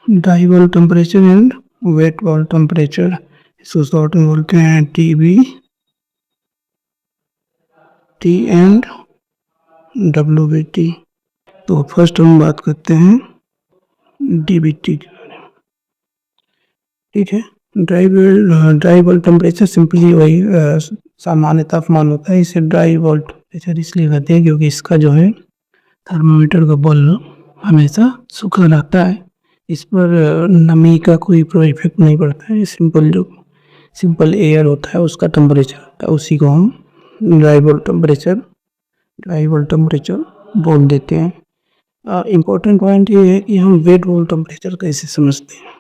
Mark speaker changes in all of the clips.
Speaker 1: Dry bulb temperature and wet bulb temperature, इसको short में बोलते हैं TB, T एंड WBT। तो फर्स्ट हम बात करते हैं DBT की। ठीक है, ड्राई बल्ब टेम्परेचर सिंपली वही सामान्य तापमान होता है। इसे ड्राई बल्ब टेम्परेचर इसलिए कहते हैं क्योंकि इसका जो है थर्मामीटर का बल्ब हमेशा सूखा रहता है, इस पर नमी का कोई इफेक्ट नहीं पड़ता है। सिंपल एयर होता है उसका टेम्परेचर होता है, उसी को हम ड्राई बल्ब टेम्परेचर बोल देते हैं। इम्पोर्टेंट पॉइंट ये है कि हम वेट बल्ब टेम्परेचर कैसे समझते हैं।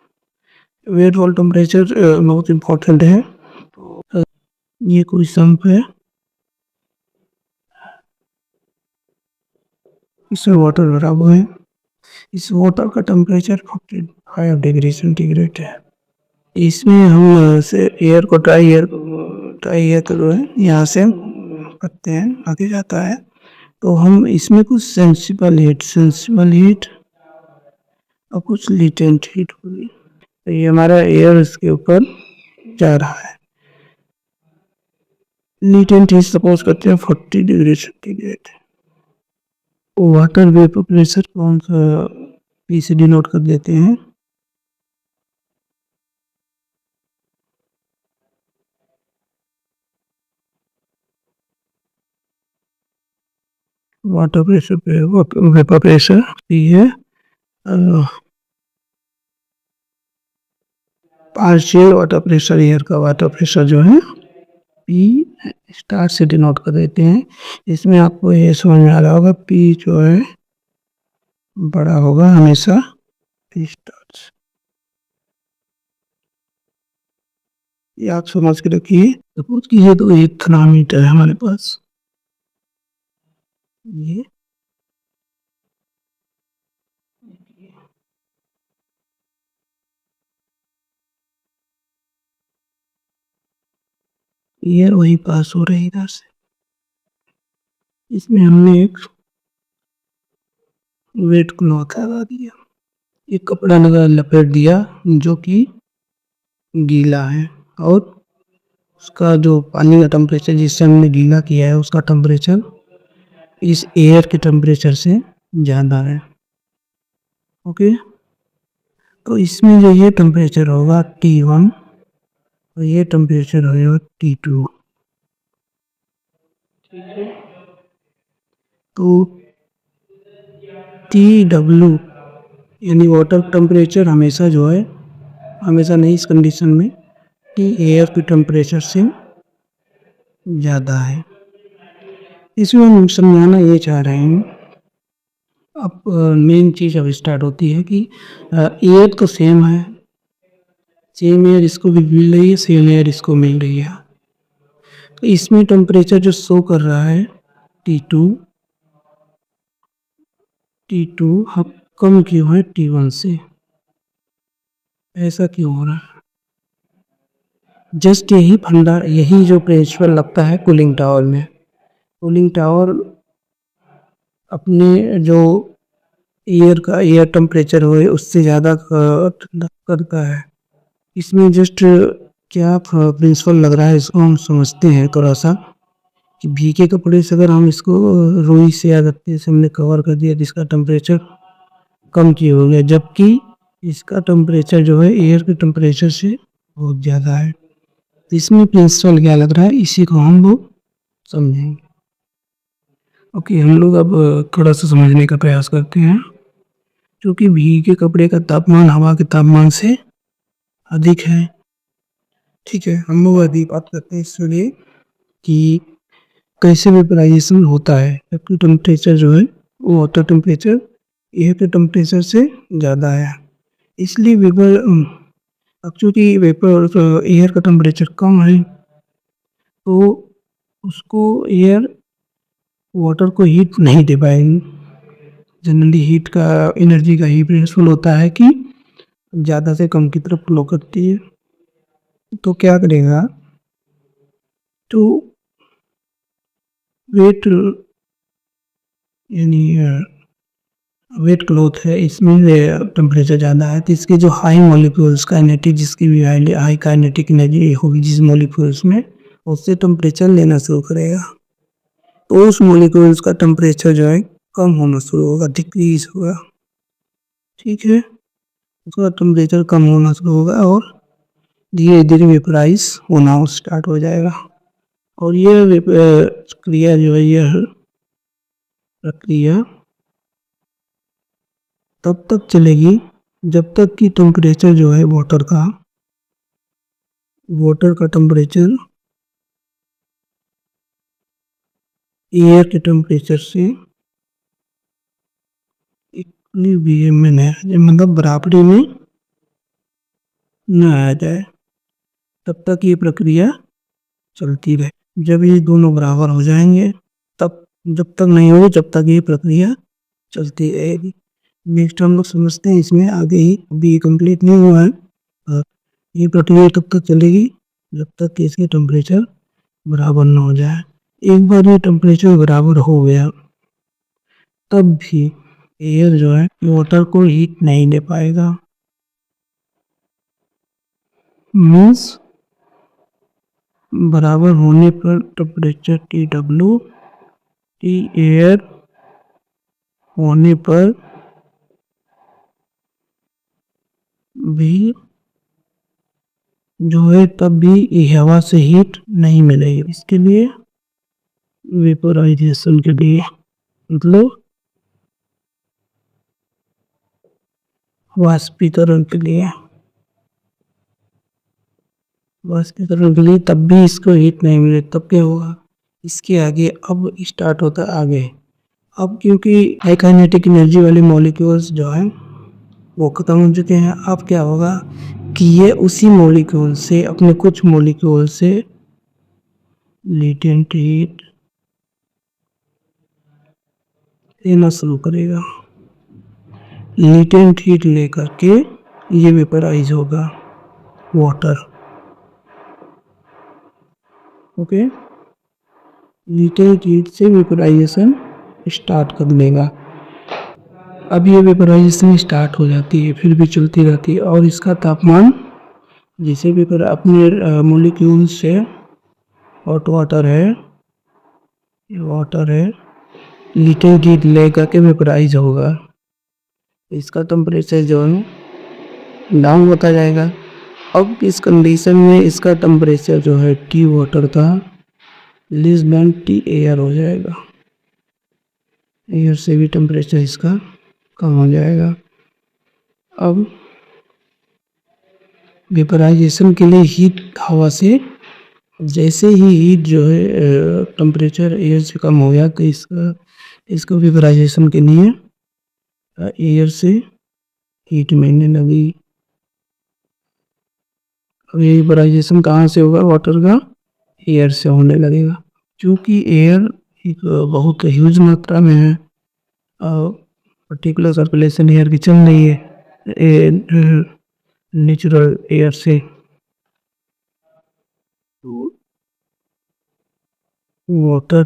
Speaker 1: वेट बल्ब टेम्परेचर बहुत इम्पोर्टेंट है। ये कोई संप है, इसमें वाटर भरा हुआ है। इस वाटर का टेम्परेचर 45 डिग्री सेंटीग्रेड है। इसमें हम से एयर को ड्राई एयर को जो है यहाँ से करते हैं, आगे जाता है। तो हम इसमें कुछ सेंसिबल हीट और कुछ लेटेंट हीट होगी। तो ये हमारा एयर इसके ऊपर जा रहा है। लेटेंट हीट सपोज करते हैं 40 degree centigrade. Water vapour pressure कौन सा P से डिनोट कर देते हैं। वाटर प्रेशर पे वेपर प्रेशर P है। पार्शियल वाटर प्रेशर, एयर का वाटर प्रेशर जो है P स्टार से डिनोट कर देते हैं। इसमें आपको ये समझ में आ रहा होगा, P जो है बड़ा होगा हमेशा P स्टार से। ये आप समझ के रखिए। सपोज कीजिए तो एक थर्मामीटर है हमारे पास, ये एयर वही पास हो रही है इधर से। इसमें हमने एक वेट क्लॉथ लगा दिया, एक कपड़ा लगा लपेट दिया जो कि गीला है, और उसका जो पानी का टेम्परेचर जिससे हमने गीला किया है उसका टेम्परेचर इस एयर के टेम्परेचर से ज़्यादा है। ओके, तो इसमें जो ये टेम्परेचर होगा T1 और ये टेम्परेचर होगा T2। तो TW यानी वाटर टेम्परेचर हमेशा जो है, हमेशा नहीं इस कंडीशन में कि एयर के टेम्परेचर से ज़्यादा है। इसमें हम समझाना ये चाह रहे हैं, अब मेन चीज़ अब स्टार्ट होती है कि एयर तो सेम है, सेम एयर इसको भी मिल रही है, सेम एयर इसको मिल रही है। तो इसमें टेम्परेचर जो शो कर रहा है T2 हम कम क्यों है T1 से, ऐसा क्यों हो रहा है। जस्ट यही फंडा, यही जो प्रिंसिपल लगता है कूलिंग टावर में। कूलिंग टावर अपने जो एयर टेम्परेचर हो उससे ज़्यादा ठंडा करता है। इसमें जस्ट क्या प्रिंसिपल लग रहा है इसको हम समझते हैं थोड़ा सा, कि भीगे कपड़े से अगर हम इसको रुई से या गत्ते से हमने कवर कर दिया जिसका टेम्परेचर कम किया हो गया, जबकि इसका टेम्परेचर जो है एयर के टेम्परेचर से बहुत ज़्यादा है। तो इसमें प्रिंसिपल क्या लग रहा है, इसी को हम लोग समझेंगे। ओके, हम लोग अब थोड़ा सा समझने का प्रयास करते हैं। क्योंकि भीगे कपड़े का तापमान हवा के तापमान से अधिक है। ठीक है, हम लोग अभी बात करते हैं इसलिए कि कैसे वेपराइजेशन होता है, जबकि टेम्परेचर जो है वो वाटर टेम्परेचर एयर के टेम्परेचर से ज़्यादा है। इसलिए क्योंकि वेपर एयर का टेम्परेचर कम है तो उसको एयर वाटर को हीट नहीं दे पाएगी। जनरली हीट का एनर्जी का ही प्रिंसिपल होता है कि ज़्यादा से कम की तरफ फ्लो करती है। तो क्या करेगा, तो वेट यानी वेट क्लॉथ है, इसमें टेम्परेचर ज़्यादा है, तो इसके जो हाई मॉलिक्यूल्स काइनेटिक, जिसकी भी हाई काइनेटिक एनर्जी होगी जिस मॉलिक्यूल्स में, उससे टेम्परेचर लेना शुरू करेगा, तो उस मॉलिक्यूल्स का टेम्परेचर जो है कम होना शुरू होगा, डिक्रीज होगा। ठीक है, उसका टेम्परेचर कम होना शुरू होगा और धीरे धीरे वेपराइज होना स्टार्ट हो जाएगा। और ये क्रिया जो है, यह प्रक्रिया तब तक चलेगी जब तक कि टेम्परेचर जो है वाटर का टेम्परेचर एयर के टेम्परेचर से इक्विलिब्रियम में न आ जाए, मतलब बराबरी में न आ जाए, तब तक ये प्रक्रिया चलती रहे। जब ये दोनों बराबर हो जाएंगे, तब जब तक नहीं होगी जब तक ये प्रक्रिया चलती रहेगी। नेक्स्ट हम लोग समझते हैं इसमें आगे ही, अभी कंप्लीट नहीं हुआ है। ये प्रक्रिया तब तक चलेगी जब तक कि इसके टेम्परेचर बराबर न हो जाए। एक बार ये टेम्परेचर बराबर हो गया, तब भी एयर जो है वाटर को हीट नहीं दे पाएगा। मीन्स बराबर होने पर टेम्परेचर TW, टी एयर होने पर भी जो है तब भी हवा से हीट नहीं मिलेगी। इसके लिए वेपोराइजेशन के लिए, मतलब वाष्पीकरण के लिए तब भी इसको हीट नहीं मिले, तब क्या होगा, इसके आगे अब स्टार्ट होता है आगे। अब क्योंकि हाई काइनेटिक एनर्जी वाले मॉलिक्यूल्स जो हैं वो खत्म हो चुके हैं, अब क्या होगा कि ये उसी मॉलिक्यूल से, अपने कुछ मॉलिक्यूल से लेटेंट हीट लेना शुरू करेगा। लेटेंट हीट लेकर के ये वेपराइज होगा वाटर। ओके, लेटेंट हीट से वेपराइजेशन स्टार्ट कर लेगा। अब ये वेपराइजेशन स्टार्ट हो जाती है, फिर भी चलती रहती है, और इसका तापमान जैसे वेपर अपने मॉलिक्यूल से हॉट वाटर है, ये वाटर है, लेटेंट हीट लेकर के वेपराइज होगा, इसका टेम्परेचर जो है डाउन होता जाएगा। अब इस कंडीशन में इसका टेम्परेचर जो है टी वाटर का लेस देन टी एयर हो जाएगा, एयर से भी टेम्परेचर इसका कम हो जाएगा। अब वेपराइजेशन के लिए हीट हवा से, जैसे ही हीट जो है टेम्परेचर एयर से कम हो गया, तो इसको वेपराइजेशन के लिए एयर से हीट मिलने लगी। अब ये वेपराइजेशन कहाँ से होगा वाटर का, एयर से होने लगेगा, क्योंकि एयर एक बहुत ह्यूज मात्रा में है, पर्टिकुलर सर्कुलेशन एयर की चल रही है नेचुरल एयर से, तो water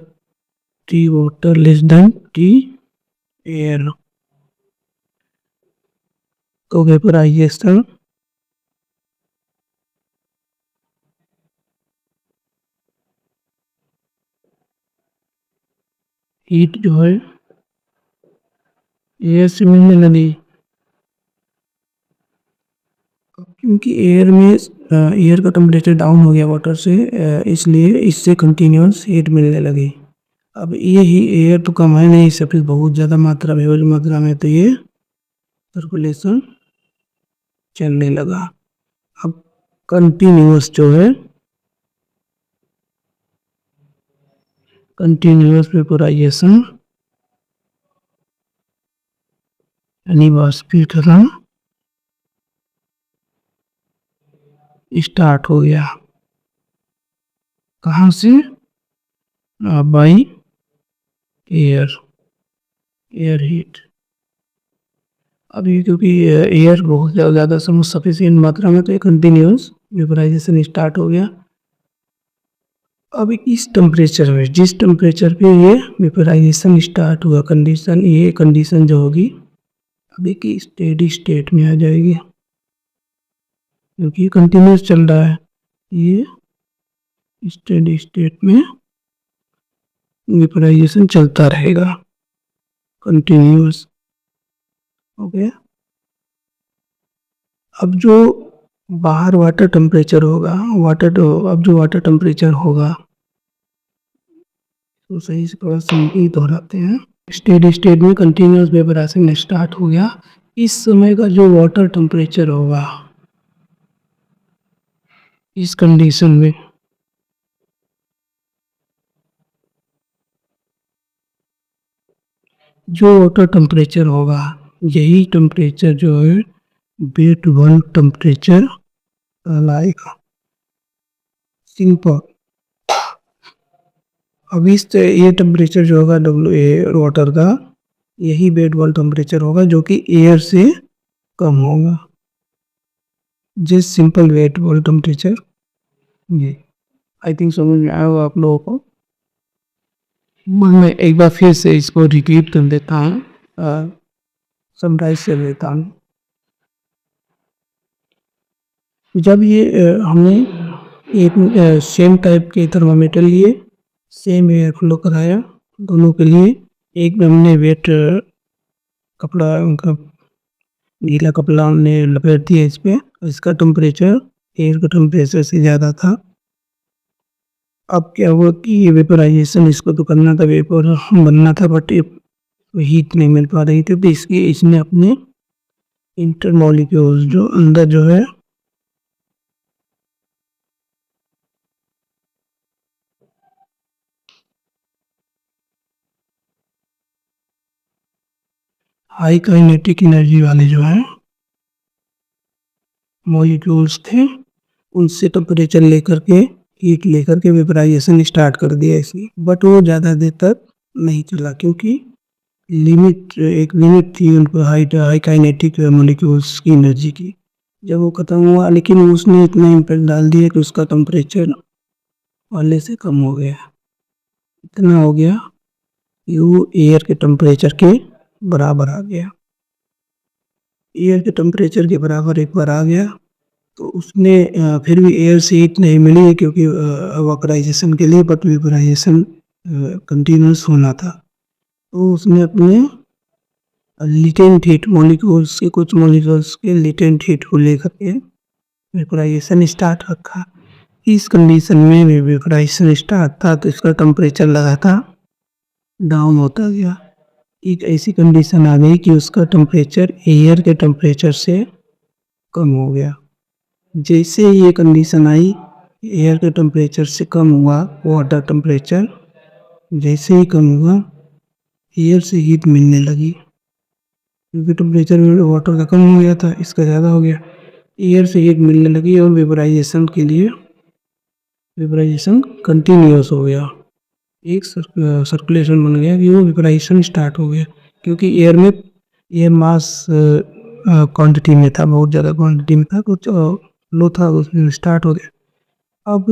Speaker 1: less than T air, तो वेपराइजेशन हीट जो है एयर से मिलने लगी, क्योंकि एयर का टेम्परेचर डाउन हो गया वाटर से, इसलिए इससे कंटिन्यूस हीट मिलने लगी। अब ये ही एयर तो कम है नहीं, सब बहुत ज़्यादा मात्रा में, ह्यूज मात्रा में, तो ये सर्कुलेशन चलने लगा। अब कंटिन्यूस जो है, कंटिन्यूस वेपोराइजेशन यानी वाष्पीकरण स्टार्ट हो गया। कहाँ से, बाई एयर हीट। अभी क्योंकि एयर बहुत ज़्यादा सफिशिएंट मात्रा में, तो एक कंटिन्यूस वेपराइजेशन स्टार्ट हो गया। अब इस टेम्परेचर में, जिस टेम्परेचर पे ये वेपराइजेशन स्टार्ट हुआ, ये कंडीशन जो होगी अभी की स्टेडी स्टेट में आ जाएगी क्योंकि कंटिन्यूस चल रहा है। ये स्टेडी स्टेट में वेपराइजेशन चलता रहेगा कंटिन्यूस। ओके। अब जो बाहर वाटर टेम्परेचर होगा, अब जो वाटर टेम्परेचर होगा तो सही से थोड़ा सिंपली दोहराते हैं। स्टेडी स्टेट में कंटिन्यूस वेपराइजेशन स्टार्ट हो गया। इस समय का जो वाटर टेम्परेचर होगा इस कंडीशन में जो वाटर टेम्परेचर होगा यही टेम्परेचर जो है वेट वाल्व टेम्परेचर कहलाएगा। सिंपल। अब ये टेम्परेचर जो होगा वाटर का यही वेट वाल्व टेम्परेचर होगा जो कि एयर से कम होगा। Just simple wet valve temperature. ये आई थिंक समझ में आया होगा आप लोगों को। मैं एक बार फिर से इसको रिपीट कर देता हूँ, समराइज कर देता हूँ। जब ये हमने एक सेम टाइप के थर्मामीटर लिए, सेम एयर फ्लो कराया दोनों के लिए, एक में हमने वेट कपड़ा उनका गीला कपड़ा हमने लपेट दिया इस पे, इसका टेम्परेचर एयर का टेम्परेचर से ज़्यादा था। अब क्या हुआ कि वेपराइजेशन इसको तो करना था, वेपर बनना था, बट हीट नहीं मिल पा रही थी, तो इसने अपने इंटरमॉलिक्यूल्स जो अंदर जो है हाई काइनेटिक एनर्जी वाले जो है मॉलिक्यूल्स थे उनसे टेम्परेचर लेकर के हीट लेकर के वेपराइजेशन स्टार्ट कर दिया इसने। बट वो ज़्यादा देर तक नहीं चला क्योंकि एक लिमिट थी उनको हाई काइनेटिक मॉलिक्यूल्स की एनर्जी की। जब वो ख़त्म हुआ लेकिन उसने इतना इम्पैक्ट डाल दिया कि उसका टेम्परेचर पहले से कम हो गया। इतना हो गया कि वो एयर के टेम्परेचर के बराबर आ गया। एयर के टेम्परेचर के बराबर एक बार आ गया तो उसने फिर भी एयर से हीट नहीं मिली है क्योंकि वेपराइजेशन के लिए, बट वेपराइजेशन कंटिन्यूस होना था। तो उसने अपने लिटेंट हीट मॉलिक्यूल्स के कुछ मॉलिक्यूल्स के लिटेंट हीट को लेकर के वेपराइजेशन स्टार्ट रखा। इस कंडीशन में वेपराइजेशन स्टार्ट था तो इसका टेम्परेचर लगातार डाउन होता गया। एक ऐसी कंडीशन आ गई कि उसका टेम्परेचर एयर के टेम्परेचर से कम हो गया। जैसे ये कंडीशन आई, एयर के टेम्परेचर से कम हुआ वाटर टेम्परेचर, जैसे ही कम हुआ एयर से हीट मिलने लगी क्योंकि टेम्परेचर वाटर का कम हो गया था, इसका ज़्यादा हो गया। एयर से हीट मिलने लगी और वेपराइजेशन के लिए वेपराइजेशन कंटिन्यूस हो गया। एक सर्कुलेशन बन गया कि वो वेपराइजेशन स्टार्ट हो गया क्योंकि एयर में एयर मास क्वांटिटी में था, बहुत ज़्यादा क्वांटिटी में था, कुछ लो था, उसमें स्टार्ट हो गया। अब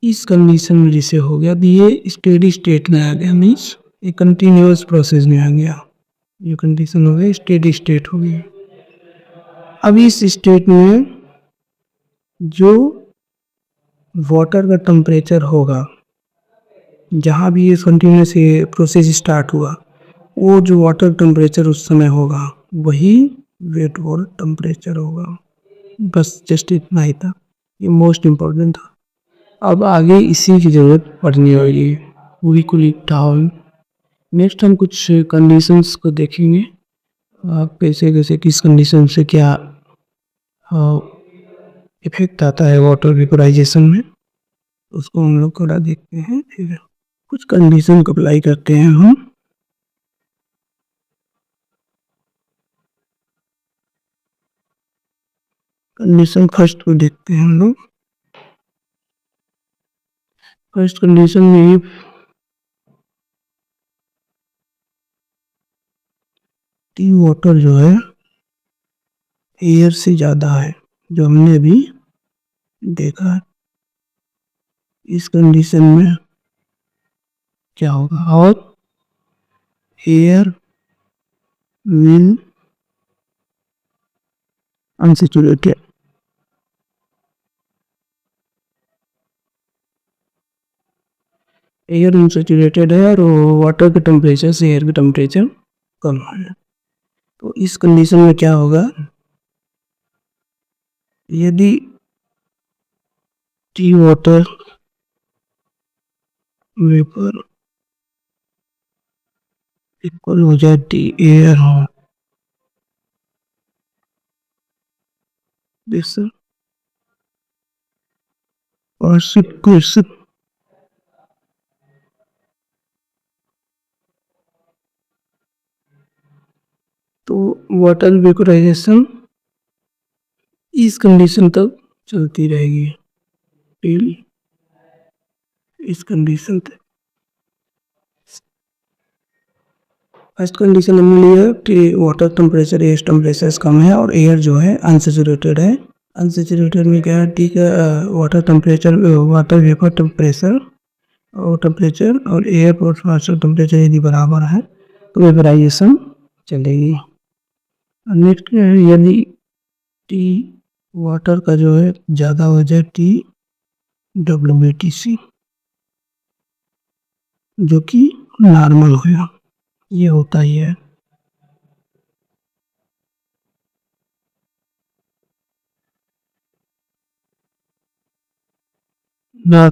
Speaker 1: इस कंडीशन में जिसे हो गया ये स्टेडी स्टेट में आ गया, मीन्स एक कंटिन्यूस प्रोसेस में आ गया। ये कंडीशन हो गई स्टेडी स्टेट हो गई। अब इस स्टेट में जो वाटर का टेम्परेचर होगा जहाँ भी ये कंटिन्यूस ये प्रोसेस स्टार्ट हुआ वो जो वाटर टेम्परेचर उस समय होगा वही वेट वाल्व टेम्परेचर होगा। बस जस्ट इतना ही था, ये मोस्ट इम्पोर्टेंट था। अब आगे इसी की ज़रूरत पड़नी होगी पूरी कुली टाउन। नेक्स्ट हम कुछ कंडीशंस को देखेंगे, कैसे कैसे किस कंडीशन से क्या इफेक्ट आता है वाटर वेपराइजेशन में, उसको हम लोग थोड़ा देखते हैं। फिर कुछ कंडीशन को अप्लाई करते हैं हम। कंडीशन फर्स्ट को देखते हैं हम लोग। फर्स्ट कंडीशन में वाटर जो है एयर से ज़्यादा है, जो हमने अभी देखा है। इस कंडीशन में क्या होगा, और air will unsaturated. Air unsaturated है और वाटर के टेम्परेचर से एयर का टेम्परेचर कम है। तो इस कंडीशन में क्या होगा, यदि टी वाटर वेपर इक्वल हो जाए टी एयर हो, दिस और क्वेश्चन, तो वाटर वेपोराइजेशन इस कंडीशन तक चलती रहेगी टिल इस कंडीशन तक। फर्स्ट कंडीशन हमने लिया कि वाटर टेम्परेचर एयर टेम्परेचर कम है और एयर जो है अनसेचुरेटेड है। अनसेचुरेटेड में क्या है, टी का water temperature, water vapour temperature और टेम्परेचर और एयर प्रेशर टेम्परेचर यदि बराबर है तो वेपराइजेशन चलेगी। नेक्स्ट यदि टी वाटर का जो है ज़्यादा हो जाए, टी WTC जो कि नॉर्मल होगा, ये होता ही है। ना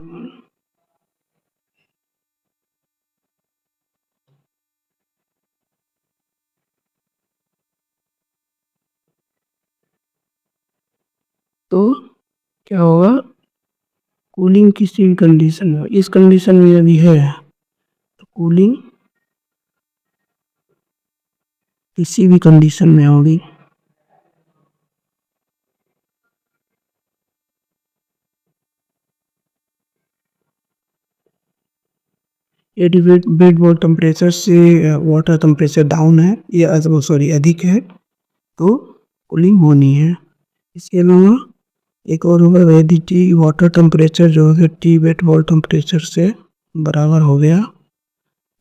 Speaker 1: तो क्या होगा, कूलिंग किसी भी कंडीशन में, इस कंडीशन में यदि है तो कूलिंग किसी भी कंडीशन में होगी। यदि बेड वॉल टेम्परेचर से वाटर टेम्परेचर डाउन है या सॉरी अधिक है तो कूलिंग होनी है। इसके अलावा एक और होगा, यदि टी वाटर टेम्परेचर जो है टी बेड वॉल टेम्परेचर से बराबर हो गया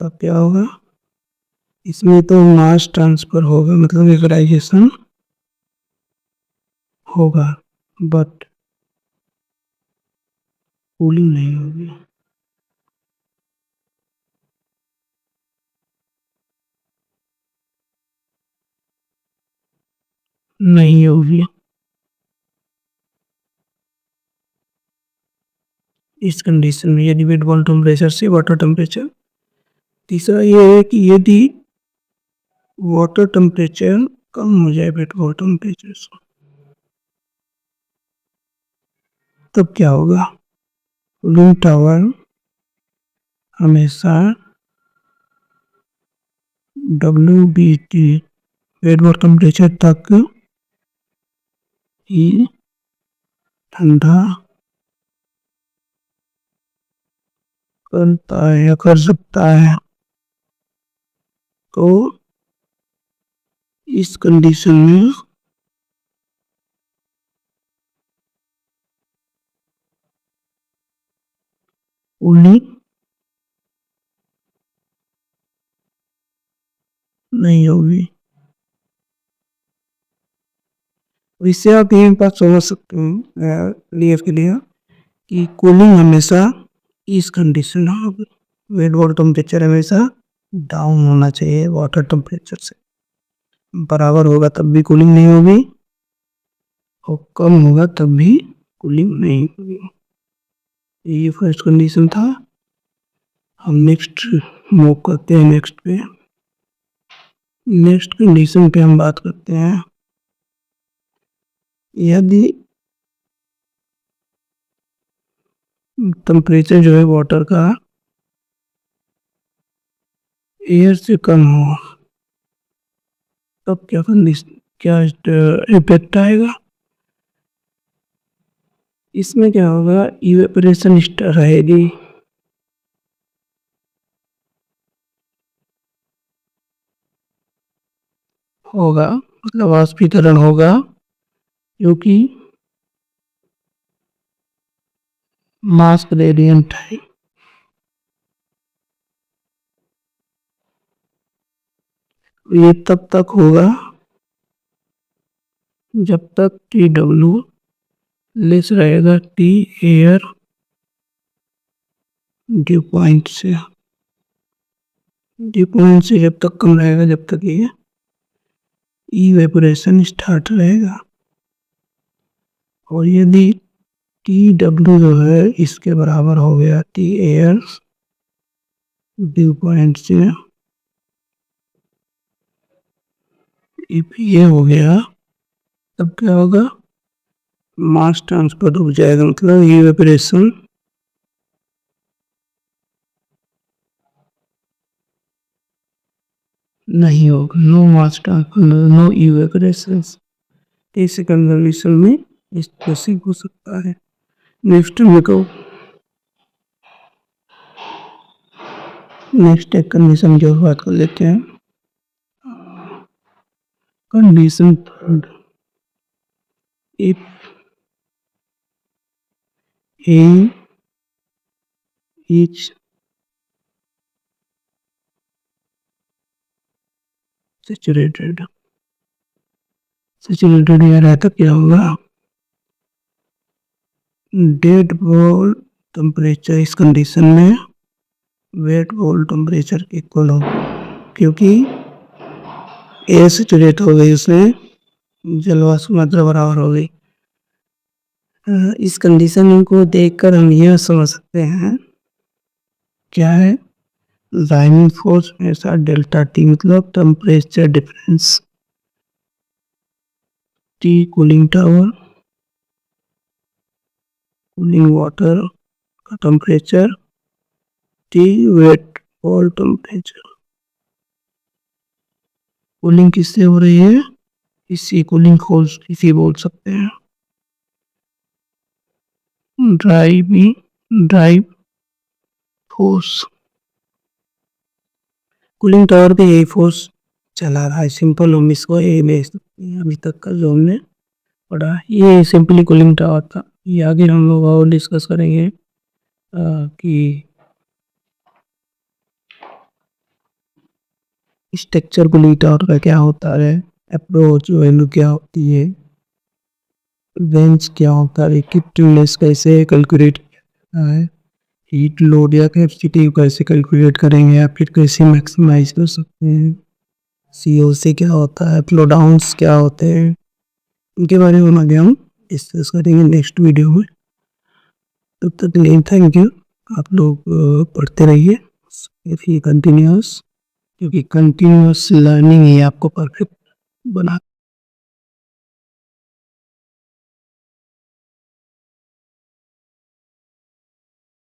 Speaker 1: तब क्या होगा, इसमें तो मास ट्रांसफर होगा, मतलब वेपराइजेशन होगा बट कूलिंग नहीं होगी। नहीं होगी इस कंडीशन में, यदि बेड वॉल टेम्परेचर से वाटर टेम्परेचर। तीसरा ये है कि यदि वाटर टेम्परेचर कम हो जाए बेड वॉल टेम्परेचर से तब क्या होगा, कूलिंग टावर हमेशा WBT बेड वॉल टेम्परेचर तक ही ठंडा करता है या कर सकता है। तो इस कंडीशन में कूलिंग नहीं होगी। इससे आप ये बात समझ सकते हैं लिए के लिए कि कूलिंग हमेशा इस कंडीशन होगी, बेड वॉल टेम्परेचर हमेशा डाउन होना चाहिए, वाटर टेम्परेचर से बराबर होगा तब भी कूलिंग नहीं होगी और कम होगा तब भी कूलिंग नहीं होगी। ये फर्स्ट कंडीशन था। हम नेक्स्ट मूव करते हैं नेक्स्ट पे। नेक्स्ट कंडीशन पे हम बात करते हैं, यदि टेम्परेचर जो है वाटर का एयर से कम हो तब क्या कंडीशन, क्या इफेक्ट आएगा। इसमें क्या होगा, इवेपोरेशन रहेगी, होगा मतलब वाष्पीकरण होगा क्योंकि मास ग्रेडियंट है। ये तब तक होगा जब तक टी डब्ल्यू लेस रहेगा टी एयर ड्यू पॉइंट से जब तक कम रहेगा, जब तक ये इवेपोरेशन स्टार्ट रहेगा। और यदि टी डब्ल्यू जो है इसके बराबर हो गया टी एयर ड्यू पॉइंट से, ये हो गया, तब क्या होगा, मास ट्रांसफर रुक जाएगा, मतलब इवेपोरेशन नहीं होगा, no mass transfer, no evaporation. ऐसे कंडीशन में इस प्रोसेस हो सकता है। नेक्स्ट एक कंडीशन की बात कर लेते हैं। Condition third, if A is saturated या रहता, क्या होगा, डेड बॉल टेम्परेचर इस कंडीशन में वेट बॉल टेम्परेचर के इक्वल हो, क्योंकि एयर सैचुरेट हो गई, उसमें जलवाष्प मात्रा बराबर हो गई। इस कंडीशन को देखकर हम यह समझ सकते हैं क्या है, राइमिंग फोर्स हमेशा डेल्टा टी, मतलब temperature difference, T cooling tower, cooling water का temperature, T wet bulb temperature. Cooling किससे हो रही है, इसी कूलिंग फोर्स इसी बोल सकते हैं, ड्राइव फोर्स। कूलिंग टावर पे यही फोर्स चला रहा है, सिंपल हम इसको ये बेच सकते हैं। अभी तक का जो हमने पढ़ा, ये सिंपली कूलिंग टावर था। ये आगे हम लोग और डिस्कस करेंगे कि स्ट्रक्चर कूलिंग टावर का क्या होता है, अप्रोच वैल्यू क्या होती है, रेंज क्या होता है, इफेक्टिवनेस कैसे कैलकुलेट किया है, हीट लोड या कैपेसिटी कैसे कैलकुलेट करेंगे, या फिर कैसे मैक्सिमाइज कर सकते हैं, COC क्या होता है, फ्लो डाउन्स क्या होते हैं, इनके बारे में आगे हम डिस्कस करेंगे नेक्स्ट वीडियो में। तब तक लिए थैंक यू। आप लोग पढ़ते रहिए कंटिन्यूस, क्योंकि कंटिन्यूस लर्निंग ही आपको परफेक्ट बना